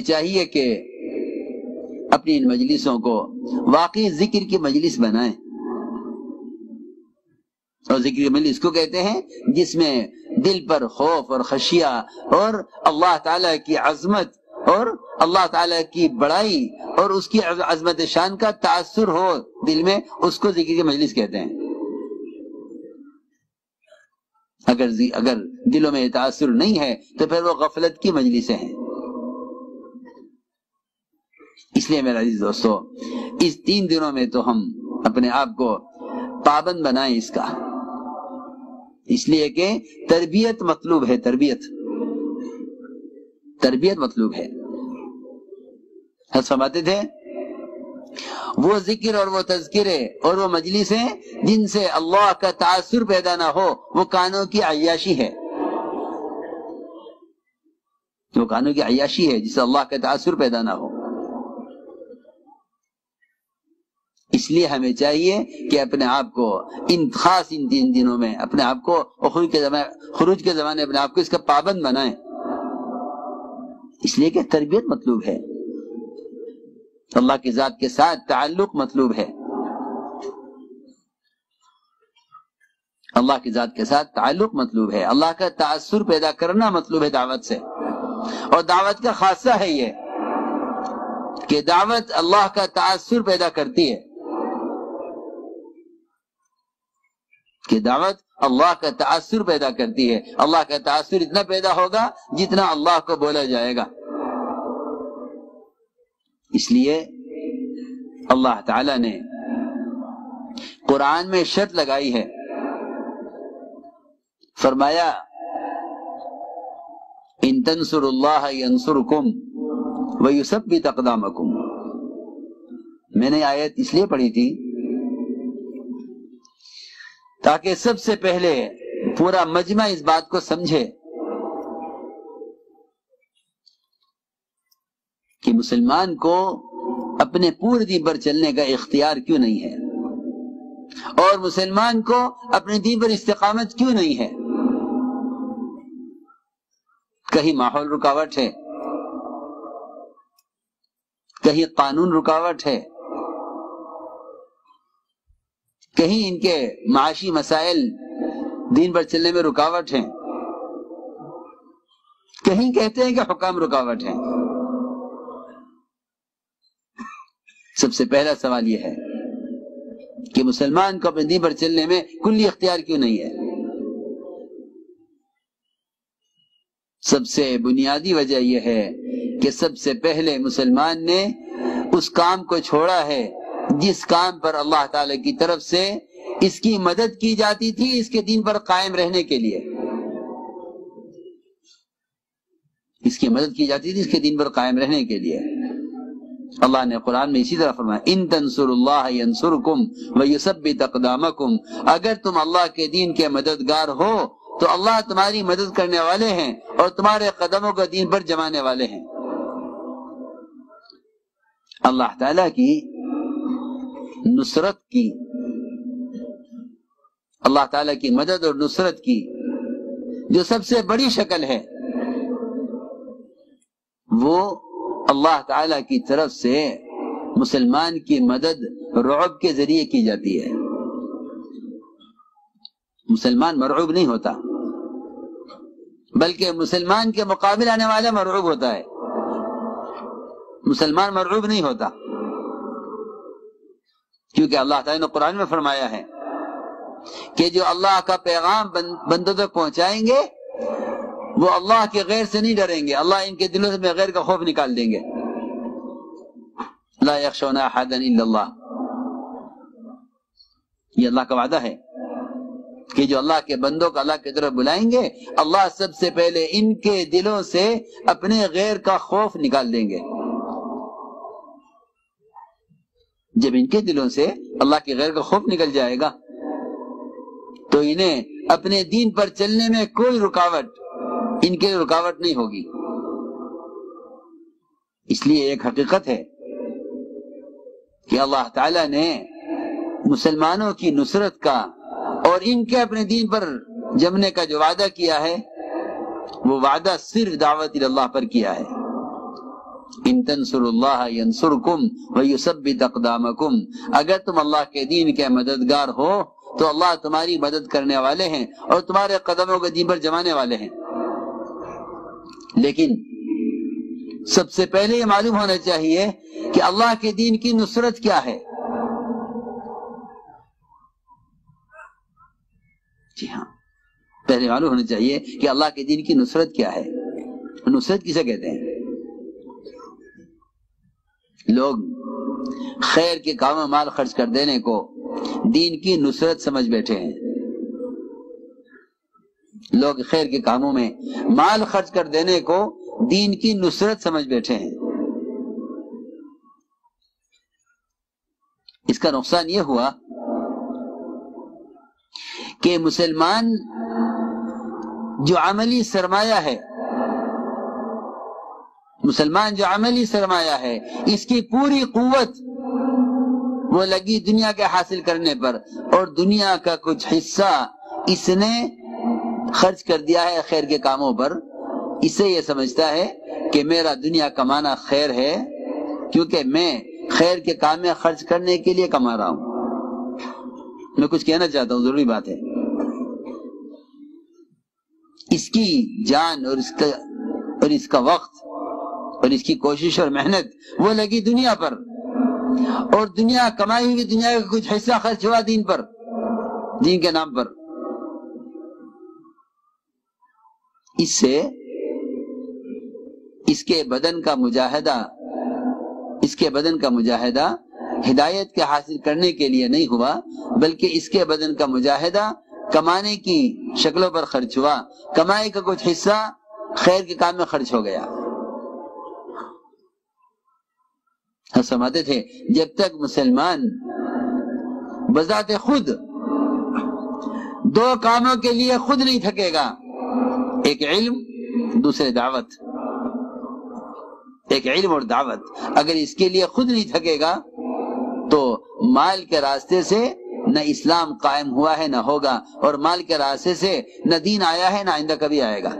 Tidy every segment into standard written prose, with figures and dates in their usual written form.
چاہیے کہ اپنی ان مجلسوں کو واقعی ذکر کی مجلس بنائیں. اور ذکر کی مجلس کو کہتے ہیں جس میں دل پر خوف اور خشیہ اور اللہ تعالیٰ کی عظمت اور اللہ تعالیٰ کی بڑائی اور اس کی عظمت شان کا تاثر ہو دل میں، اس کو ذکر کی مجلس کہتے ہیں. اگر دلوں میں تاثر نہیں ہے تو پھر وہ غفلت کی مجلسیں ہیں. اس لیے میرا عزیز دوستو، اس 3 دنوں میں تو ہم اپنے آپ کو پابند بنائیں اس کا، اس لیے کہ تربیت مطلوب ہے. تربیت مطلوب ہے. حضرت فرماتے تھے وہ ذکر اور وہ تذکرے اور وہ مجلسیں جن سے اللہ کا تاثر پیدا نہ ہو وہ کانوں کی عیاشی ہے. وہ کانوں کی عیاشی ہے جس سے اللہ کا تاثر پیدا نہ ہو. اس لیے ہمیں چاہیے کہ اپنے آپ کو ان 3 دنوں میں اپنے آپ کو خروج کے زمانے اپنے آپ کو اس کا پابند بنائیں. اس لیے کہ تربیت مطلوب ہے، اللہ کی ذات کے ساتھ تعلق مطلوب ہے. اللہ کی ذات کے ساتھ تعلق مطلوب ہے. اللہ کا تاثر پیدا کرنا مطلوب ہے دعوت سے. اور دعوت کا خاصہ ہے یہ کہ دعوت اللہ کا تاثر پیدا کرتی ہے، کہ دعوت اللہ کا تاثر پیدا کرتی ہے. اللہ کا تاثر اتنا پیدا ہوگا جتنا اللہ کو بولا جائے گا. اس لیے اللہ تعالی نے قرآن میں شرط لگائی ہے، فرمایا ان تنصروا اللہ ینصرکم ویثبت اقدامکم. میں نے آیت اس لیے پڑھی تھی تاکہ سب سے پہلے پورا مجمع اس بات کو سمجھے کہ مسلمان کو اپنے پورے دین پر چلنے کا اختیار کیوں نہیں ہے، اور مسلمان کو اپنے دین پر استقامت کیوں نہیں ہے. کہیں ماحول رکاوٹ ہے، کہیں قانون رکاوٹ ہے، کہیں ان کے معاشی مسائل دین پر چلنے میں رکاوٹ ہیں، کہیں کہتے ہیں کہ حکام رکاوٹ ہیں. سب سے پہلا سوال یہ ہے کہ مسلمان کو اپنے دین پر چلنے میں کلی اختیار کیوں نہیں ہے. سب سے بنیادی وجہ یہ ہے کہ سب سے پہلے مسلمان نے اس کام کو چھوڑا ہے جس کام پر اللہ تعالی کی طرف سے اس کی مدد کی جاتی تھی اس کے دین پر قائم رہنے کے لیے. اس کی مدد کی جاتی تھی اس کے دین پر قائم رہنے کے لیے. اللہ نے قرآن میں اسی طرح فرمایا ان تنصروا اللہ ینصرکم ویثبت اقدامکم. اگر تم اللہ کے دین کے مددگار ہو تو اللہ تمہاری مدد کرنے والے ہیں اور تمہارے قدموں کو دین پر جمانے والے ہیں. اللہ تعالیٰ کی نصرت کی، اللہ تعالیٰ کی مدد اور نصرت کی جو سب سے بڑی شکل ہے وہ اللہ تعالیٰ کی طرف سے مسلمان کی مدد رعب کے ذریعے کی جاتی ہے. مسلمان مرعوب نہیں ہوتا بلکہ مسلمان کے مقابل آنے والا مرعوب ہوتا ہے. مسلمان مرعوب نہیں ہوتا کیونکہ اللہ تعالیٰ نے قرآن میں فرمایا ہے کہ جو اللہ کا پیغام بندوں تک پہنچائیں گے وہ اللہ کے غیر سے نہیں ڈریں گے، اللہ ان کے دلوں سے غیر کا خوف نکال دیں گے. لا یخشون احدا الا اللہ. یہ اللہ کا وعدہ ہے کہ جو اللہ کے بندوں کو اللہ کی طرف بلائیں گے اللہ سب سے پہلے ان کے دلوں سے اپنے غیر کا خوف نکال دیں گے. جب ان کے دلوں سے اللہ کے غیر کا خوف نکل جائے گا تو انہیں اپنے دین پر چلنے میں کوئی رکاوٹ ان کے رکاوٹ نہیں ہوگی. اس لیے ایک حقیقت ہے کہ اللہ تعالی نے مسلمانوں کی نصرت کا اور ان کے اپنے دین پر جمنے کا جو وعدہ کیا ہے وہ وعدہ صرف دعوت اللہ پر کیا ہے. ان تنصروا اللہ ینصرکم ویثبت اقدامکم، اگر تم اللہ کے دین کے مددگار ہو تو اللہ تمہاری مدد کرنے والے ہیں اور تمہارے قدموں کو دین پر جمانے والے ہیں۔ لیکن سب سے پہلے یہ معلوم ہونا چاہیے کہ اللہ کے دین کی نصرت کیا ہے۔ جی ہاں، پہلے معلوم ہونا چاہیے کہ اللہ کے دین کی نصرت کیا ہے۔ نصرت کسے کہتے ہیں؟ لوگ خیر کے کاموں میں مال خرچ کر دینے کو دین کی نصرت سمجھ بیٹھے ہیں۔ لوگ خیر کے کاموں میں مال خرچ کر دینے کو دین کی نصرت سمجھ بیٹھے ہیں۔ اس کا نقصان یہ ہوا کہ مسلمان جو عملی سرمایہ ہے، اس کی پوری قوت وہ لگی دنیا کے حاصل کرنے پر، اور دنیا کا کچھ حصہ اس نے خرچ کر دیا ہے خیر کے کاموں پر۔ اسے یہ سمجھتا ہے کہ میرا دنیا کمانا خیر ہے، کیونکہ میں خیر کے کام میں خرچ کرنے کے لیے کما رہا ہوں۔ میں کچھ کہنا چاہتا ہوں، ضروری بات ہے۔ اس کی جان اور اس کا وقت اور اس کی کوشش اور محنت وہ لگی دنیا پر، اور دنیا کمائی ہوئی دنیا کا کچھ حصہ خرچ ہوا دین پر، دین کے نام پر۔ اس سے اس کے بدن کا مجاہدہ ہدایت کے حاصل کرنے کے لیے نہیں ہوا، بلکہ اس کے بدن کا مجاہدہ کمانے کی شکلوں پر خرچ ہوا۔ کمائی کا کچھ حصہ خیر کے کام میں خرچ ہو گیا۔ ہم سمجھتے تھے جب تک مسلمان بذات خود دو کاموں کے لیے خود نہیں تھکے گا، ایک علم، دوسرے دعوت، ایک علم اور دعوت، اگر اس کے لیے خود نہیں تھکے گا تو مال کے راستے سے نہ اسلام قائم ہوا ہے نہ ہوگا، اور مال کے راستے سے نہ دین آیا ہے نہ آئندہ کبھی آئے گا۔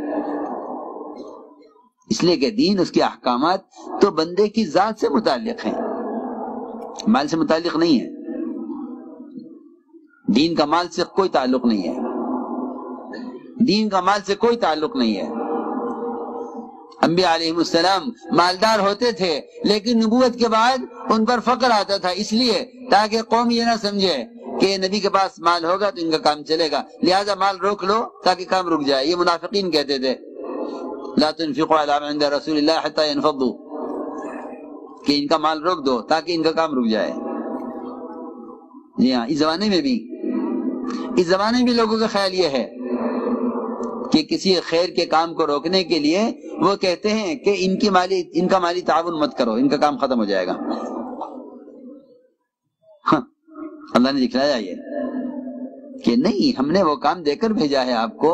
اس لیے کہ دین، اس کے احکامات تو بندے کی ذات سے متعلق ہیں، مال سے متعلق نہیں ہے۔ دین کا مال سے کوئی تعلق نہیں ہے، دین کا مال سے کوئی تعلق نہیں ہے۔ انبیاء علیہ السلام مالدار ہوتے تھے، لیکن نبوت کے بعد ان پر فقر آتا تھا، اس لیے تاکہ قوم یہ نہ سمجھے کہ نبی کے پاس مال ہوگا تو ان کا کام چلے گا، لہذا مال روک لو تاکہ کام رک جائے۔ یہ منافقین کہتے تھے، لا تنفقوا على من عند رسول اللہ حتى ينفضوا، کہ ان کا مال روک دو تاکہ ان کا کام رک جائے۔ جی ہاں، اس زمانے میں لوگوں کا خیال یہ ہے کہ کسی خیر کے کام کو روکنے کے لیے وہ کہتے ہیں کہ ان کا مالی تعاون مت کرو، ان کا کام ختم ہو جائے گا۔ ہاں، اللہ نے دکھلایا یہ کہ نہیں، ہم نے وہ کام دے کر بھیجا ہے آپ کو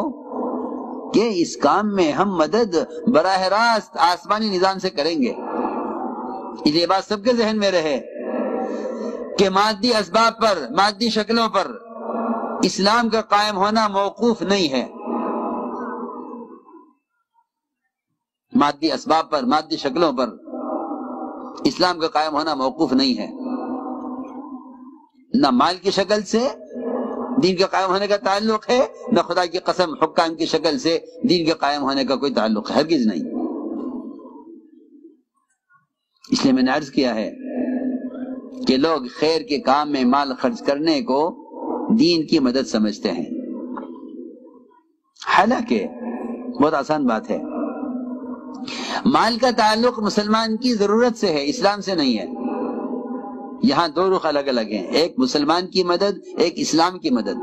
کہ اس کام میں ہم مدد براہ راست آسمانی نظام سے کریں گے۔ یہ بات سب کے ذہن میں رہے کہ مادی اسباب پر، مادی شکلوں پر اسلام کا قائم ہونا موقوف نہیں ہے۔ مادی اسباب پر، مادی شکلوں پر اسلام کا قائم ہونا موقوف نہیں ہے۔ نہ مال کی شکل سے دین کے قائم ہونے کا تعلق ہے، نہ خدا کی قسم حکام کی شکل سے دین کے قائم ہونے کا کوئی تعلق ہے، ہرگز نہیں۔ اس لیے میں نے عرض کیا ہے کہ لوگ خیر کے کام میں مال خرچ کرنے کو دین کی مدد سمجھتے ہیں، حالانکہ بہت آسان بات ہے۔ مال کا تعلق مسلمان کی ضرورت سے ہے، اسلام سے نہیں ہے۔ یہاں دو رخ الگ الگ ہیں، ایک مسلمان کی مدد، ایک اسلام کی مدد۔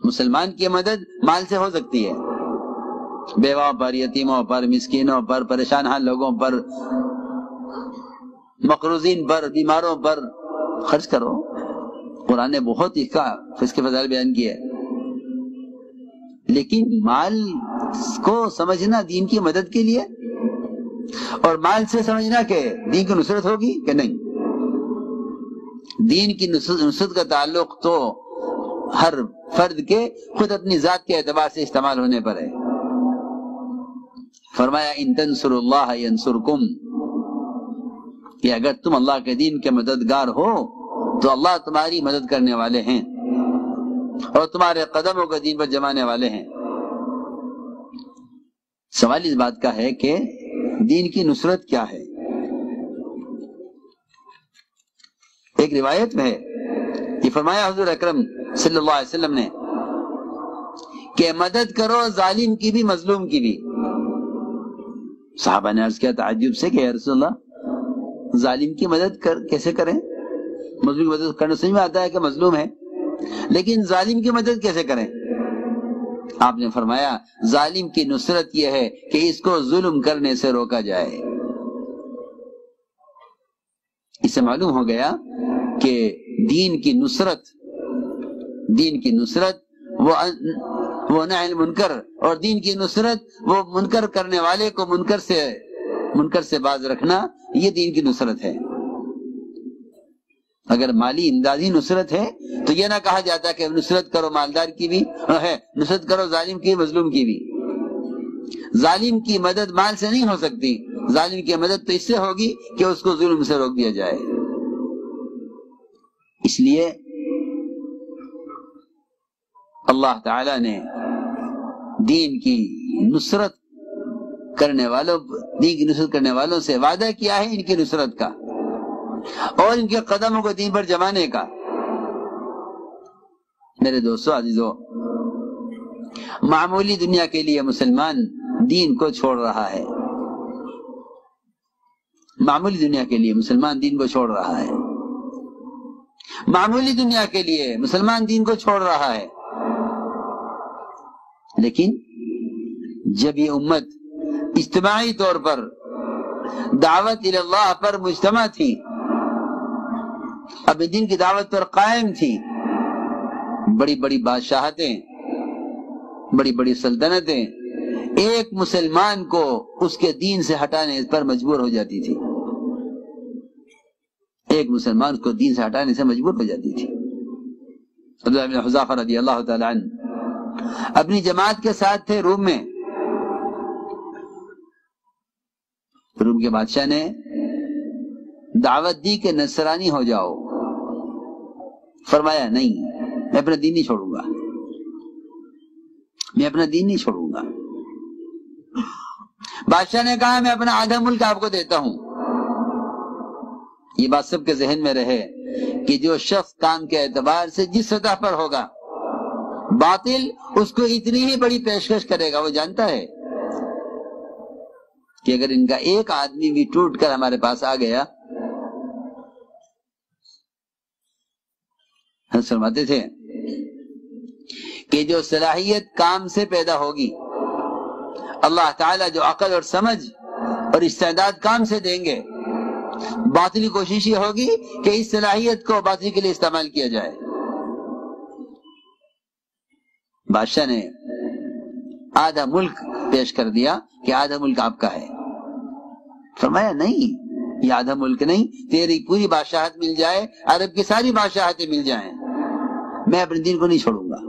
مسلمان کی مدد مال سے ہو سکتی ہے، بیواؤں پر، یتیموں پر، مسکینوں پر، پریشان حال لوگوں پر، مقروضین پر، بیماروں پر خرچ کرو۔ قرآن نے بہت اس کے فضائل بیان کیے، لیکن مال کو سمجھنا دین کی مدد کے لیے، اور مال سے سمجھنا کہ دین کی نصرت ہوگی کہ نہیں۔ دین کی نصرت کا تعلق تو ہر فرد کے خود اپنی ذات کے اعتبار سے استعمال ہونے پر ہے۔ فرمایا ان تنصروا اللہ ینصرکم، کہ اگر تم اللہ کے دین کے مددگار ہو تو اللہ تمہاری مدد کرنے والے ہیں اور تمہارے قدموں کو دین پر جمانے والے ہیں۔ سوال اس بات کا ہے کہ دین کی نصرت کیا ہے؟ ایک روایت میں ہے، یہ فرمایا حضور اکرم صلی اللہ علیہ وسلم نے کہ مدد کرو ظالم کی بھی مظلوم کی بھی۔ صحابہ نے عرض کیا تعجب سے کہ یا رسول اللہ ظالم کی مدد کیسے کریں؟ مظلوم کی مدد کرنا سمجھ میں آتا ہے کہ مظلوم ہے، لیکن ظالم کی مدد کیسے کریں؟ آپ نے فرمایا ظالم کی نصرت یہ ہے کہ اس کو ظلم کرنے سے روکا جائے۔ اس سے معلوم ہو گیا کہ دین کی نصرت وہ نہی المنکر، اور دین کی نصرت وہ منکر کرنے والے کو منکر سے باز رکھنا، یہ دین کی نصرت ہے۔ اگر مالی امدادی نصرت ہے تو یہ نہ کہا جاتا کہ نصرت کرو مالدار کی بھی ہے، نصرت کرو ظالم کی مظلوم کی بھی۔ ظالم کی مدد مال سے نہیں ہو سکتی، ظالم کی مدد تو اس سے ہوگی کہ اس کو ظلم سے روک دیا جائے۔ اس لیے اللہ تعالی نے دین کی نصرت کرنے والوں سے وعدہ کیا ہے ان کی نصرت کا اور ان کے قدموں کو دین پر جمانے کا۔ میرے دوستو عزیزو، معمولی دنیا کے لیے مسلمان دین کو چھوڑ رہا ہے، معمولی دنیا کے لیے مسلمان دین کو چھوڑ رہا ہے، معمولی دنیا کے لیے مسلمان دین کو چھوڑ رہا ہے۔ لیکن جب یہ امت اجتماعی طور پر دعوت اللہ پر مجتمع تھی، اب دین کی دعوت پر قائم تھی، بڑی بڑی بادشاہتیں، بڑی بڑی سلطنتیں ایک مسلمان کو اس کے دین سے ہٹانے پر مجبور ہو جاتی تھی، ایک مسلمان کو دین سے ہٹانے سے مجبور ہو جاتی تھی۔ عبداللہ بن حذافہ رضی اللہ تعالی عنہ اپنی جماعت کے ساتھ تھے روم میں، روم کے بادشاہ نے دعوت دی کہ نصرانی ہو جاؤ، فرمایا نہیں، میں اپنا دین نہیں چھوڑوں گا، میں اپنا دین نہیں چھوڑوں گا۔ بادشاہ نے کہا میں اپنا آدھا ملک آپ کو دیتا ہوں۔ یہ بات سب کے ذہن میں رہے کہ جو شخص کام کے اعتبار سے جس سطح پر ہوگا باطل اس کو اتنی ہی بڑی پیشکش کرے گا۔ وہ جانتا ہے کہ اگر ان کا ایک آدمی بھی ٹوٹ کر ہمارے پاس آ گیا، ہم فرماتے تھے کہ جو صلاحیت کام سے پیدا ہوگی، اللہ تعالیٰ جو عقل اور سمجھ اور استعداد کام سے دیں گے، باطلی کوشش یہ ہوگی کہ اس صلاحیت کو باطلی کے لیے استعمال کیا جائے۔ بادشاہ نے آدھا ملک پیش کر دیا کہ آدھا ملک آپ کا ہے، فرمایا نہیں، یہ آدھا ملک نہیں، تیری پوری بادشاہت مل جائے، عرب کی ساری بادشاہتیں مل جائیں، میں اپنے دین کو نہیں چھوڑوں گا۔